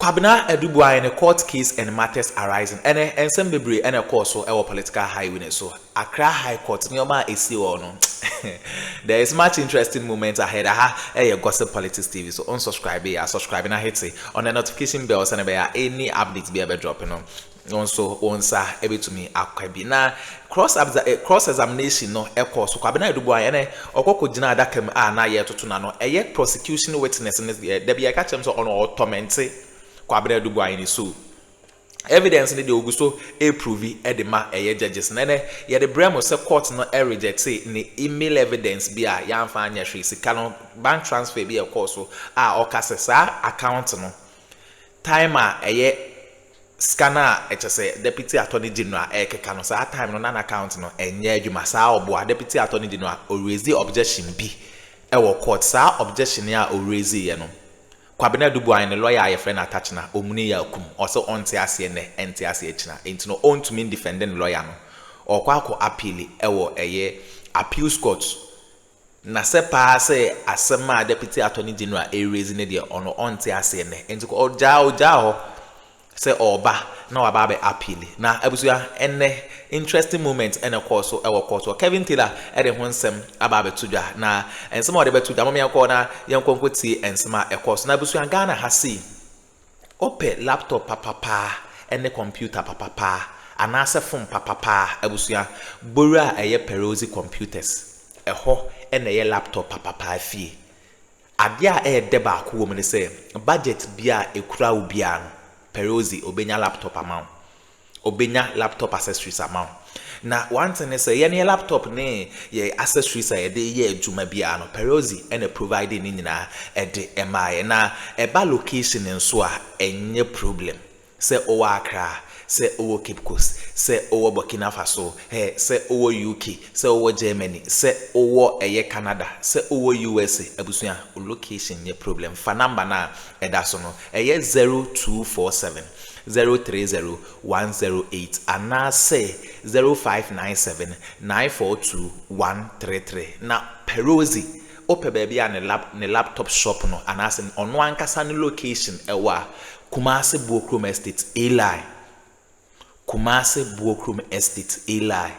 Kwabena Boahen in a court case and matters arising. And some bebre and a course so our political highway. So Accra High Court, Nyoma is no. There is much interesting moments ahead. Aha, Gossip Politics TV. So unsubscribe, subscribe and hit it on the notification bells and any updates be ever dropping on. Also, onsa able to me akwabi na cross examination no course so Kwabena Boahen okoko gina adakam na ye toto na no prosecution witness there be catch them so on torment Kwabena Boahen so evidence ni de oguso prove edema judges na ye de bremo se court no reject ni email evidence bi a ya amfa anya hwe sika no bank transfer bi e course so okase sa account no timer scanner say deputy attorney general ekeka no sa time no na account no enye adwuma sa obo deputy attorney general o raise objection bi wo court sa objection ya o raise ye no Kwabena Boahen lawyer aye friend attach na omuni ya kum also onte ase ne ente ase echina enti no on to mean defending lawyer no okwa appeal wo appeals court na se pa se asema deputy attorney general raise ne de ono onte ase ne enti ko oja ho se oba na waba be appeal na abusuya enne interesting moment and of course so course Kevin Taylor de ho nsem aba be tudwa na ensema de be tudwa mo me yakọ na yenkonkwoti ensema course na abusuya Ghana ha si ope laptop papa enne computer papa anase phone papa abusuya bora perosi computers ho enne laptop papa fie ade a deba ko wo me se budget bia ekura obia no Perosi obenya laptop amount obenya laptop accessories amount na one thing is say any laptop ne ye accessories a de ye adwuma bia no Perosi and providing ni nyina de emaye na eba location nso a enye problem say owo Accra say owo Cape Coast say owo Burkina Faso say owo UK say owo Germany say owo Canada say owo USA abusuya location ye problem fa number na eda so no 0247 030 108 and say 0597 942 133 na Perosi ope baby ne laptop shop no anase ono ankasa ne location ewa Kumasi Bookroom Estate Eli Kumasi Bookroom Estate Eli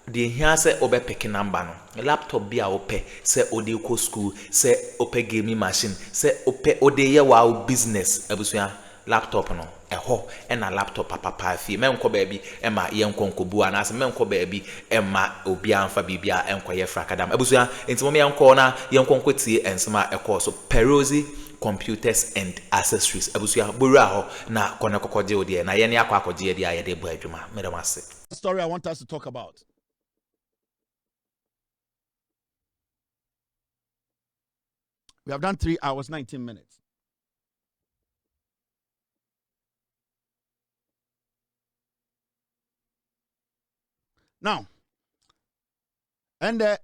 the here say obe picking number no laptop bia ope say ode ko school say ope gaming machine say ope ode ye wa business abusuya laptop no eho na laptop papa fi menko baby ema yenkonko bu anase menko baby ema obi anfa bibia enkoye frakadam abusuya entimo me yenko na yenkonko tie ensema so Perosi computers and accessories abusuya buru aho na kone kokoje odi na ye ne akoje edi aye de bu adwuma medamase story I want us to talk about. We have done 3 hours 19 minutes. Now, and Addo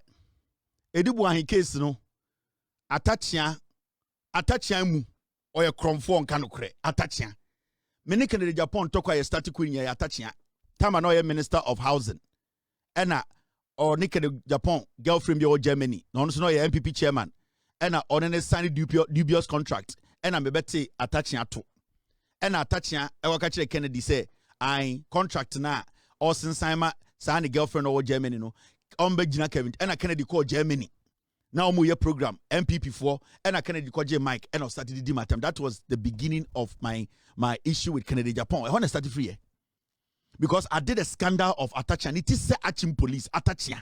Boahen case no attachia mu or a cromfo kanokre attachia. Many Canadian Japan talk a static queen ya attachia. Time no minister of housing. Ena or Nikkei Japan girlfriend your Germany. No no ya MPP chairman. Ena on any signed dubious contract. Ena me beti attachia to. Ena attachia e Kennedy say I contract na or since I'm sign girlfriend or Germany no. Gina Kevin ena Kennedy call Germany. Now my program MPP4 and I Kennedy call J Mike and I started the matter. That was the beginning of my issue with Kennedy Japan. I want to start free because I did a scandal of attaching. It is Achim police attaching.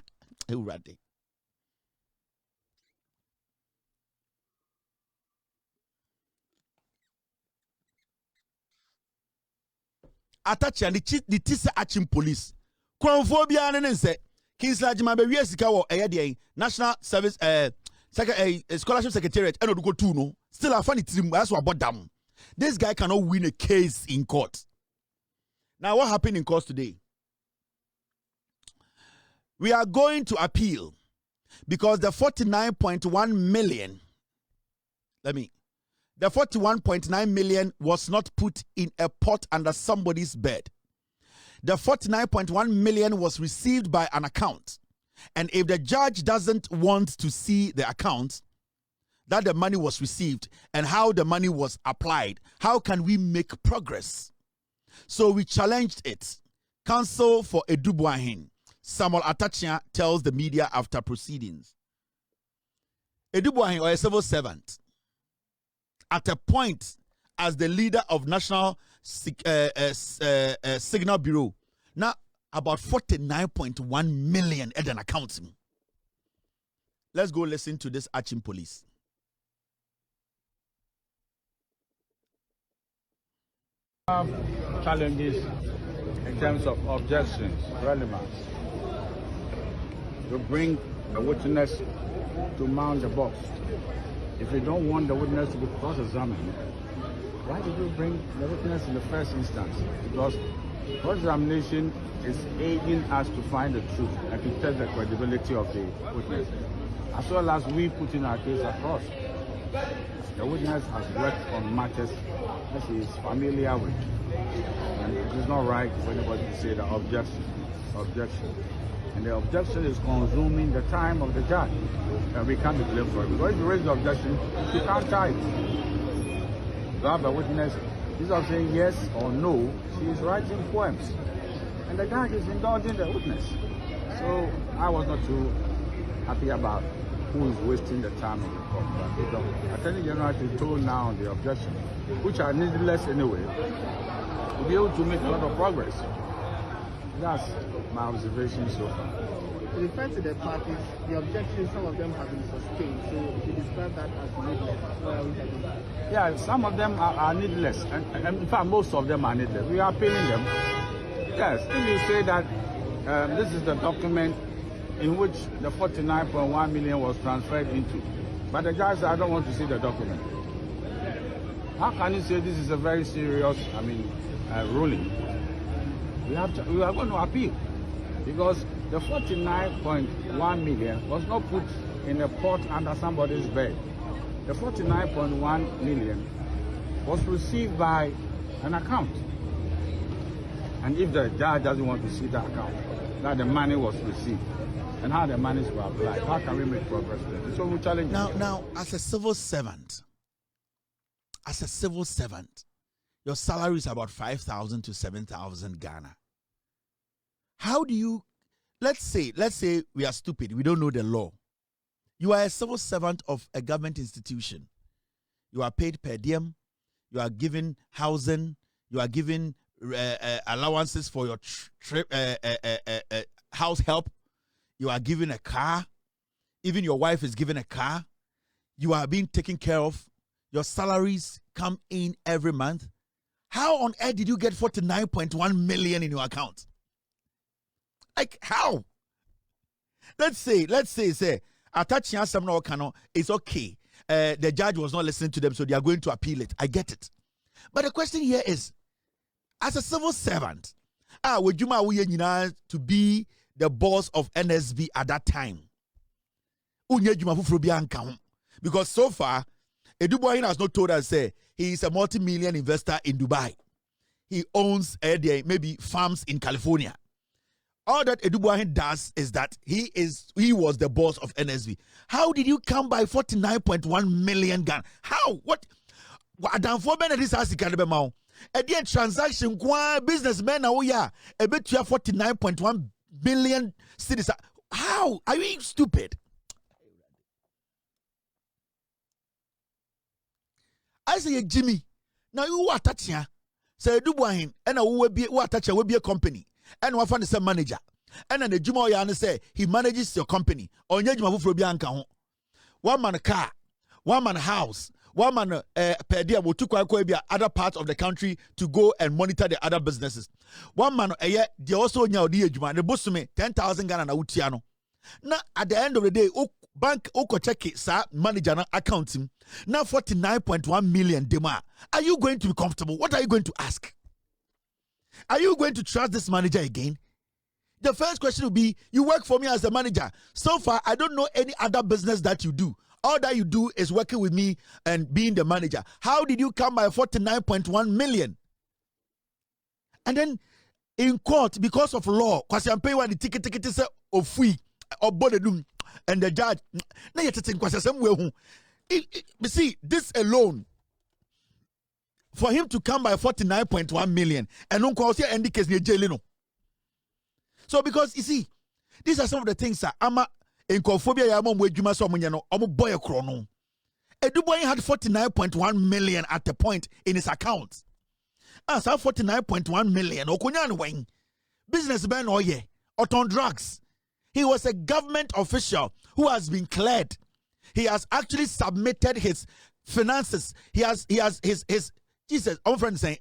Attaching the tis Achim police. Chromophobia and say Kingsla Jimabe Sika wo National Service Scholarship Secretariat and go to no. Still a funny team that's what them. This guy cannot win a case in court. Now what happened in court today? We are going to appeal because the 49.1 million the 41.9 million was not put in a pot under somebody's bed. The 49.1 million was received by an account. And if the judge doesn't want to see the account, that the money was received and how the money was applied. How can we make progress? So we challenged it. Counsel for Addo Boahen, Samuel Atachia, tells the media after proceedings. Addo Boahen, or a civil servant, at a point as the leader of National Signal Bureau, now about 49.1 million at an account. Let's go listen to this Achim police. Challenges in terms of objections, relevance. You bring the witness to mount the box. If you don't want the witness to be cross-examined, why did you bring the witness in the first instance? Because cross-examination is aiding us to find the truth and to test the credibility of the witness, as well as we put in our case across. The witness has worked on matters that he is familiar with, and it is not right for anybody to say the objection. And the objection is consuming the time of the judge, and we can't be blamed for it. Because if you raise the objection, you can't tie it. You have a witness, instead of saying yes or no, she is writing poems, and the judge is indulging the witness. So I was not too happy about who is wasting the time of the court. But the Attorney General is told now the objection, which are needless anyway, to be able to make a lot of progress. That's my observation so far. To refer to the parties, the objections, some of them have been sustained. So if you describe that as needless, where are we heading? Yeah, some of them are needless, and in fact most of them are needless. We are appealing them. Yes, if you say that this is the document in which the 49.1 million was transferred into, but the judge said, I don't want to see the document. How can you say this is a very serious, ruling? We are going to appeal, because the 49.1 million was not put in a pot under somebody's bed. The 49.1 million was received by an account. And if the judge doesn't want to see that account, that the money was received, and how the monies were applied, how can we make progress with it? So we challenge now, as a civil servant, your salary is about 5,000 to 7,000 Ghana. How do you, let's say we are stupid, we don't know the law. You are a civil servant of a government institution. You are paid per diem, you are given housing, you are given allowances for your house help, you are given a car, even your wife is given a car, you are being taken care of, your salaries come in every month. How on earth did you get 49.1 million in your account? Like how? Let's say, attaching some no cano is okay. The judge was not listening to them, so they are going to appeal it. I get it. But the question here is, as a civil servant, would you to be the boss of NSB at that time? Because so far, Addo Boahen has not told us he is a multi-million investor in Dubai. He owns maybe farms in California. All that Addo Boahen does is that he was the boss of NSB. How did you come by 49.1 million Ghana? How? What? Adam for this house can a transaction businessmen now a bit 49.1 billion citizens. How? Are you stupid? I say Jimmy, now you are touching say Addo Boahen and a will be a company and one find the same manager. And then the Juma Yana say he manages your company. On Yajma Fubianka. One man a car, one man a house, one man per diem will took other parts of the country to go and monitor the other businesses. One man a year, they also know the Juma, the Bussume, 10,000 Ghana na Utiano. Now at the end of the day, bank oko check it, sir, manager accounting. Now 49.1 million dema. Are you going to be comfortable? What are you going to ask? Are you going to trust this manager again? The first question will be, you work for me as a manager. So far, I don't know any other business that you do. All that you do is working with me and being the manager. How did you come by 49.1 million? And then in court, because of law, because I'm paying the ticket is of free or bodedum, and the judge, now you're taking somewhere. see, this alone, for him to come by 49.1 million, and don't call any case near jail. So, because you see, these are some of the things that ama in Kophobia Yamon Wejuma Somunyano, Omo Boy Chrono. Boahen had 49.1 million at the point in his account. As 49.1 million, Okunyan Wayne, businessman oye, on drugs. He was a government official who has been cleared. He has actually submitted his finances. He has his Jesus, our friend saying,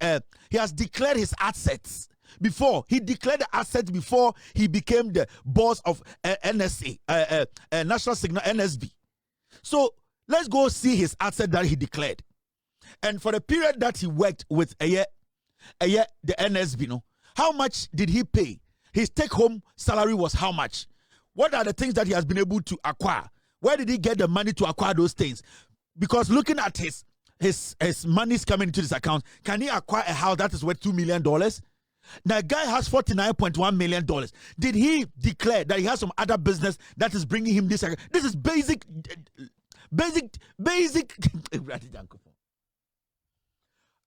he has declared his assets before. He declared the assets before he became the boss of NSA, National Signal NSB. So let's go see his asset that he declared. And for the period that he worked with the NSB, no, how much did he pay? His take-home salary was how much? What are the things that he has been able to acquire? Where did he get the money to acquire those things? Because looking at his money's coming into this account, can he acquire a house that is worth $2 million? The guy has $49.1 million. Did he declare that he has some other business that is bringing him this? This is basic.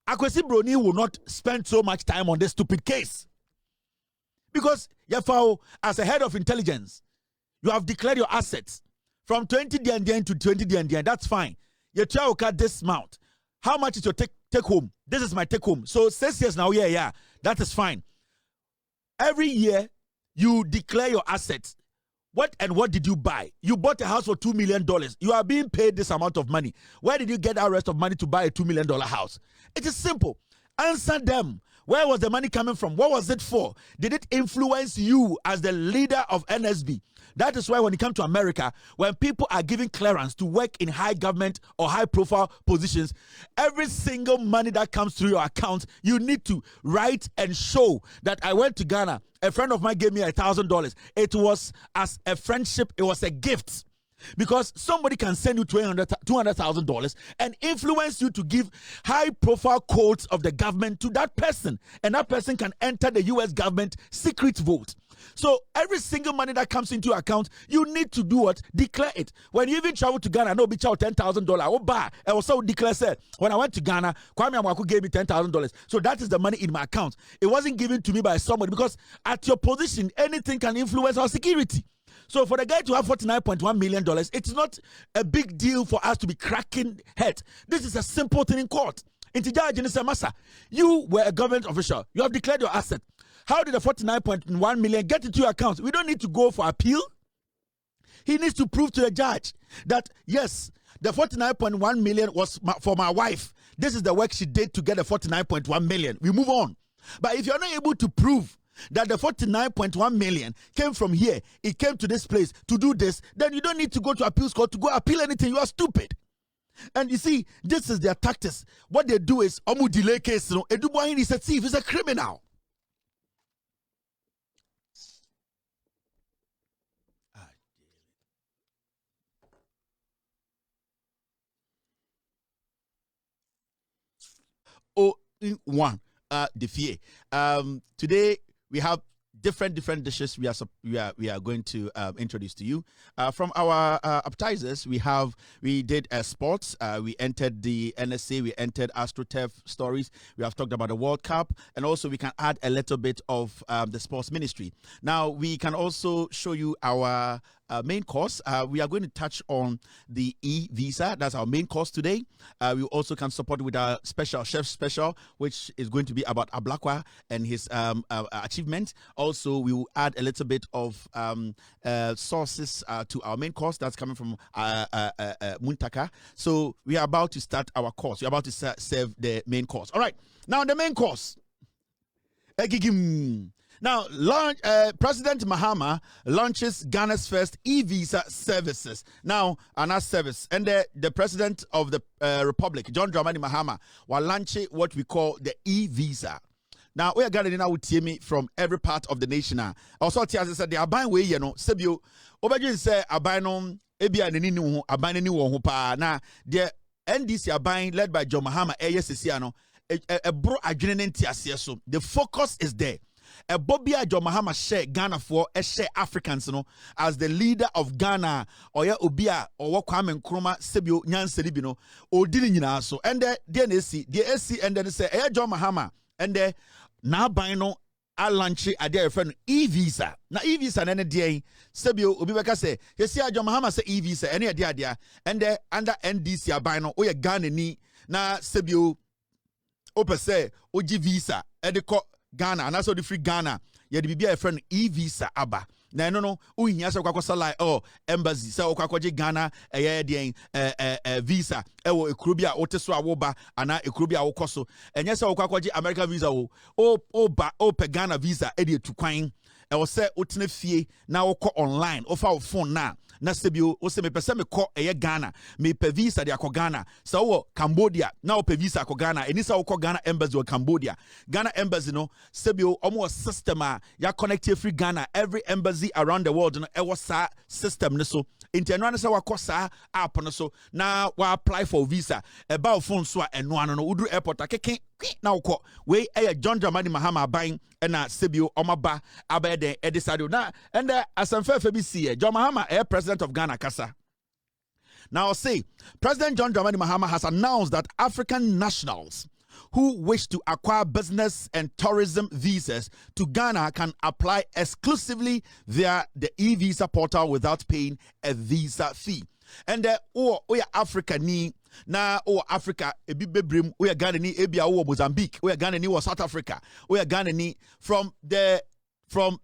Akwesi Broni will not spend so much time on this stupid case. Because, as a head of intelligence, you have declared your assets from 20 DND to 20 DND. That's fine. You try to cut this amount. How much is your take home? This is my take home. So 6 years now, yeah, that is fine. Every year, you declare your assets. What did you buy? You bought a house for $2 million. You are being paid this amount of money. Where did you get that rest of money to buy a $2 million house? It is simple. Answer them. Where was the money coming from? What was it for? Did it influence you as the leader of NSB? That is why when you come to America, when people are given clearance to work in high government or high profile positions, every single money that comes through your account, you need to write and show that I went to Ghana. A friend of mine gave me $1,000. It was as a friendship. It was a gift. Because somebody can send you $200,000 and influence you to give high-profile quotes of the government to that person. And that person can enter the U.S. government secret vote. So every single money that comes into your account, you need to do what? Declare it. When you even travel to Ghana, no, be charged $10,000. Oh, bah. I also declare, say, when I went to Ghana, Kwame Amwaku gave me $10,000. So that is the money in my account. It wasn't given to me by somebody because at your position, anything can influence our security. So for the guy to have $49.1 million, it's not a big deal for us to be cracking heads. This is a simple thing in court. You were a government official. You have declared your asset. How did the $49.1 million get into your account? We don't need to go for appeal. He needs to prove to the judge that, yes, the $49.1 million was for my wife. This is the work she did to get the $49.1 million. We move on. But if you're not able to prove that the 49.1 million came from here, it came to this place to do this, then you don't need to go to appeals court to go appeal anything. You are stupid. And you see, this is their tactics. What they do is omu delay case. Addo Boahen is a thief, he's a criminal. Today we have different dishes we are going to introduce to you. From our appetizers, we did sports. We entered the NSA, we entered AstroTurf stories. We have talked about the World Cup, and also we can add a little bit of the sports ministry. Now we can also show you our main course. We are going to touch on the e-visa. That's our main course today. We also can support with our chef special, which is going to be about Ablakwa and his achievement. Also, we will add a little bit of sources to our main course that's coming from Muntaka. So we are about to start our course. We're about to serve the main course. All right. Now the main course. Now, President Mahama launches Ghana's first e-visa services. Now, another service. And the President of the Republic, John Dramani Mahama, will launch what we call the e-visa. Now, we are gathering now with me from every part of the nation. Also, as I said, they are buying way, you know, Sebio, Obajin say, Abanom, Ebia, and Ninu, Abanani, Wohupa. Now, the NDC are buying, led by John Mahama, ASCCano, a bro agreement. The focus is there. Bobia Jo Mahama share Ghana for share Africans no as the leader of Ghana or ya obia or Kwame Nkrumah sebio nyanseli bi no odini nyina so and the AC and then say Jo Mahama and the na ban no a launch a their friend e-visa. Na e-visa na de sebio obi beka say yesi Jo Mahama say e-visa any dia and the under NDC aban no o ye Ghana ni na sebio ope say oji visa ediko Ghana and also the free Ghana ye de bibia friend e-visa aba na no uhia se kwakosa like embassy se okwakoje Ghana visa ewo ekuro bia oteso awoba ana ekuro bia wokoso enye se okwakoje American visa o pe Ghana visa e de tukwan ewo se otene fie na wokọ online ofa phone na sebio o se me pese me kọ Ghana me pe visa de akọ Ghana se wo Cambodia na o pe visa akọ Ghana eni se wokọ Ghana embassy or Cambodia Ghana embassy no sebio omo system ya connect free Ghana every embassy around the world no ewo sa system ne so inteno ne se wakọ sa app no so na wa apply for visa eba phone so eno ano no udru airport akeke na wokọ we John Dramani Mahama ban na sebio omaba abede edisado na and asamfa bi see John Mahama president of Ghana kasa. Now say President John Dramani Mahama has announced that African nationals who wish to acquire business and tourism visas to Ghana can apply exclusively via the e-visa portal without paying a visa fee. And we are Africa ni na Africa ebi bebrem we are Ghana ni ebia Mozambique we are Ghana ni South Africa we are Ghana ni from from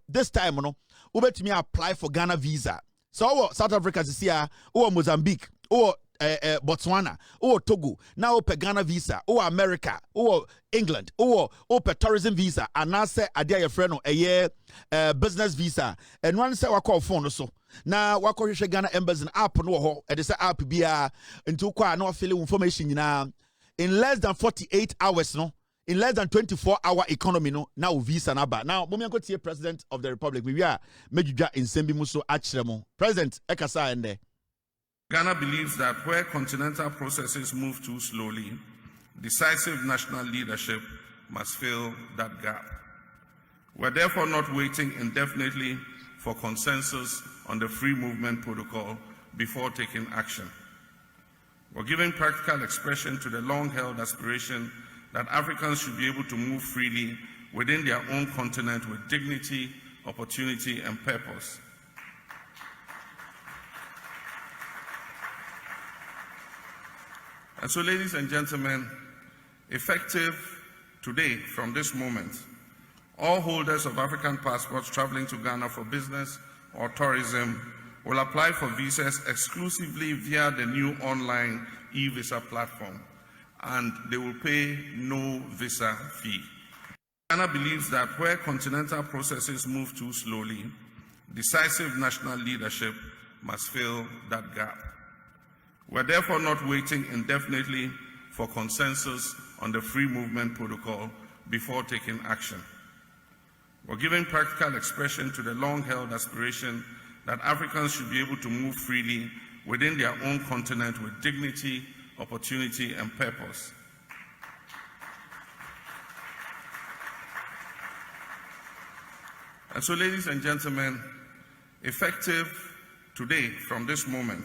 this time no ubetimi apply for Ghana visa. So South Africa is here Mozambique Botswana Togo now pe Ghana visa America England pe tourism visa and now say adia your friend business visa and one say wako phone so na wako hwehwe Ghana embassy app no ho e de say app bia into kwa na fill information nyina in less than 48 hours no in less than 24-hour economy no now visa na ba now mommy go tie president of the republic we are medjudwa nsembi muso achiremo president ekasa ende. Ghana believes that where continental processes move too slowly, decisive national leadership must fill that gap. We're therefore not waiting indefinitely for consensus on the free movement protocol before taking action. We're giving practical expression to the long-held aspiration that Africans should be able to move freely within their own continent with dignity, opportunity, and purpose. And so, ladies and gentlemen, effective today, from this moment, all holders of African passports traveling to Ghana for business or tourism will apply for visas exclusively via the new online e-visa platform, and they will pay no visa fee. Ghana believes that where continental processes move too slowly, decisive national leadership must fill that gap. We're therefore not waiting indefinitely for consensus on the free movement protocol before taking action. We're giving practical expression to the long-held aspiration that Africans should be able to move freely within their own continent with dignity, opportunity, and purpose. And so, ladies and gentlemen, effective today, from this moment,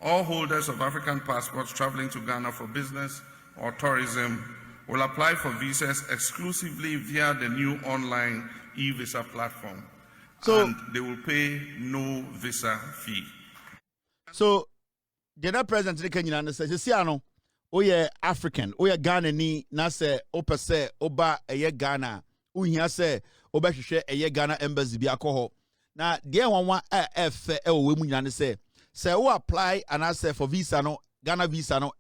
all holders of African passports traveling to Ghana for business or tourism will apply for visas exclusively via the new online e-visa platform, and they will pay no visa fee. So, the president says, "Oye African, oye Ghana ni na se opa se oba eye Ghana, uhia se oba hwehwe eye Ghana embassy bi akọ na de wanwa efe we mu nyina ne say who apply and I say for visa no Ghana visa no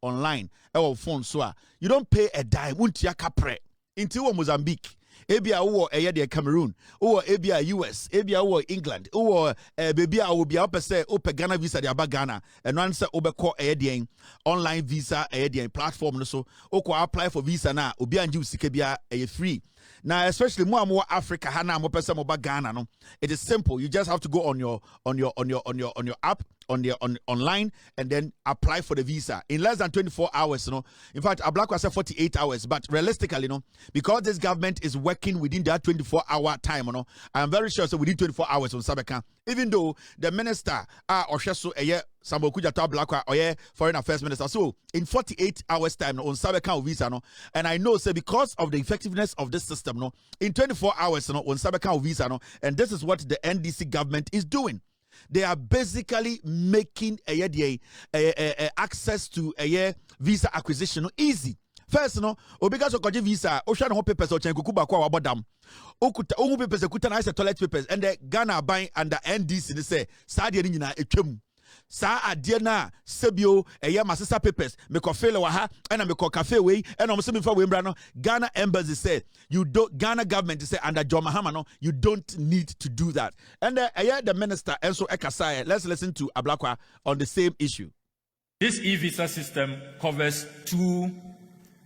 online phone so you don't pay a dime untia capre into Mozambique ebia wo de Cameroon or ebia US ebia wo England or baby I will be up say open Ghana visa de aba Ghana and one say obekọ de online visa de platform no so oko apply for visa na obi anju sika bia free. Now, especially more Africa, Hana, more person, more Ghana. No, it is simple. You just have to go on your app online and then apply for the visa in less than 24 hours. In fact, Ablakwa said 48 hours, but realistically, because this government is working within that 24-hour time, I am very sure so within 24 hours on Sabeka. Even though the minister Osheso Sambokuja Ablakwa foreign affairs minister, so in 48 hours time on Sabeka visa, and I know because of the effectiveness of this system, in 24 hours on Sabeka visa, and this is what the NDC government is doing. They are basically making access to visa acquisition easy. First, obiga so koje visa, osha no papers o chen kukuba kwa wabodam. Okuta ohu papers ekuta na ise toilet papers and the Ghana buying under NDC they say sa de ni na etwem. Sa ade na sebio masisa papers me ko fele wa ha and me ko cafe we and o me fa we mbra no Ghana embassy said Ghana government say under John Mahama no you don't need to do that. And the minister also ekasai. Let's listen to Ablakwa on the same issue. This e-visa system covers 2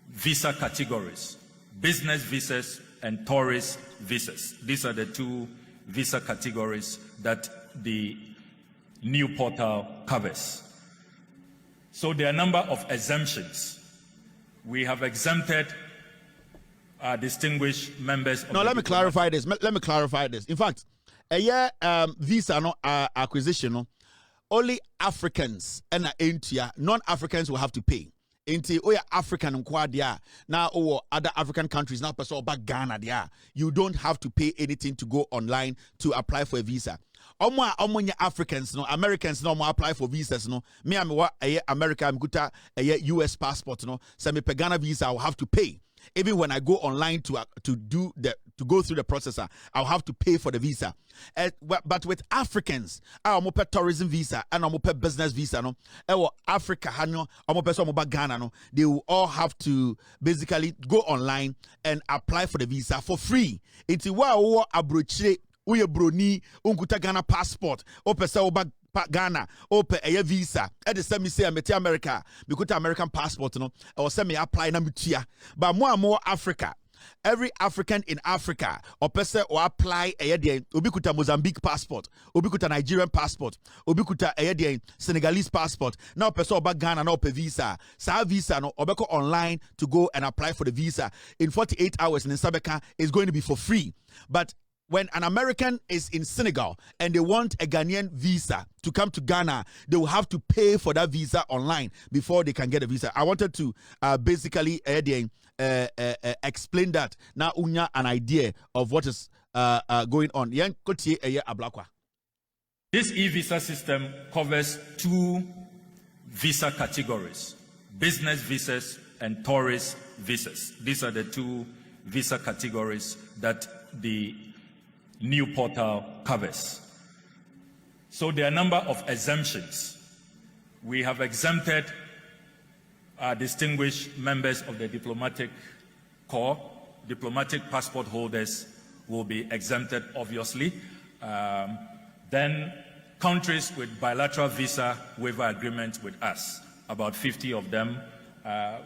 visa categories: business visas and tourist visas. These are the 2 visa categories that the new portal covers. So there are a number of exemptions. We have exempted distinguished members of let me clarify this. Let me clarify this. In fact, visa acquisition, only Africans and non-Africans will have to pay. Inti oya African nkwadia now or other African countries now person back Ghana there. You don't have to pay anything to go online to apply for a visa. Omo Africans no Americans no apply for visas no. Me am wa America am guta US passport no. So me Ghana visa I will have to pay. Even when I go online to go through the processor, I'll have to pay for the visa. But with Africans, I'm tourism visa and I'm business visa. No, Africa, Ghana, no, they will all have to basically go online and apply for the visa for free. It's wow, abrochire, uye broni, unkuta Ghana passport, Ghana, open a visa. At the same say I'm America, because American passport, or send me apply na mutia. But more and more Africa. Every African in Africa, or person or apply a ubikuta Mozambique passport, ubikuta Nigerian passport, ubikuta a Senegalese passport. Now person about Ghana no pe visa. Sa visa no obeko online to go and apply for the visa in 48 hours in Sabeka is going to be for free. But when an American is in Senegal and they want a Ghanaian visa to come to Ghana, they will have to pay for that visa online before they can get a visa. I wanted to basically explain that. Now, unya an idea of what is going on. This e-visa system covers 2 visa categories: business visas and tourist visas. These are the 2 visa categories that the new portal covers. So there are a number of exemptions. We have exempted distinguished members of the diplomatic corps. Diplomatic passport holders will be exempted, obviously. Then countries with bilateral visa waiver agreements with us, about 50 of them,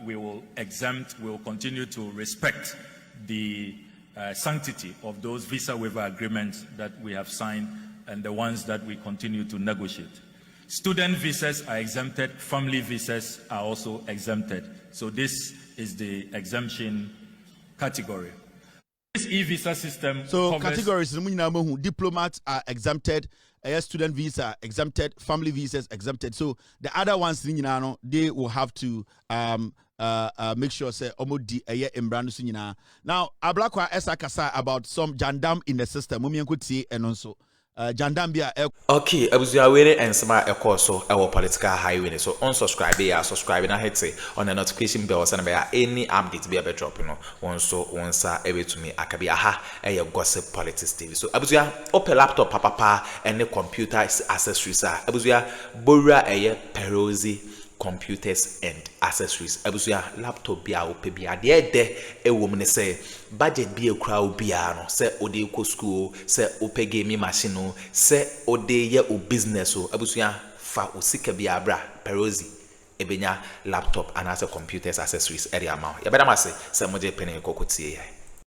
we will exempt. We will continue to respect the sanctity of those visa waiver agreements that we have signed and the ones that we continue to negotiate. Student visas are exempted, family visas are also exempted. So this is the exemption category. This e-visa system categories, diplomats are exempted, student visa exempted, family visas exempted. So the other ones, they will have to make sure say omodi now Ablakwa esakasa about some jandam in the system and also jandambia. Okay, abuzua wele ensema ekoso ewo political highway so unsubscribe ya subscribe na hit on the notification bell so na any update be a drop onsa ebetumi akabi aha gossip politics TV. So abuzua open laptop papa and computer accessories abuzua bora perosi computers and accessories. Abusuya laptop bia ope bia de ewom ne say budget bia kura obia no say ode ko school say ope gaming machine no say ode ye o business o abusuya fa osika bia bra perosi ebenya laptop and as computers accessories area ma ya beda ma say moje pene kokotie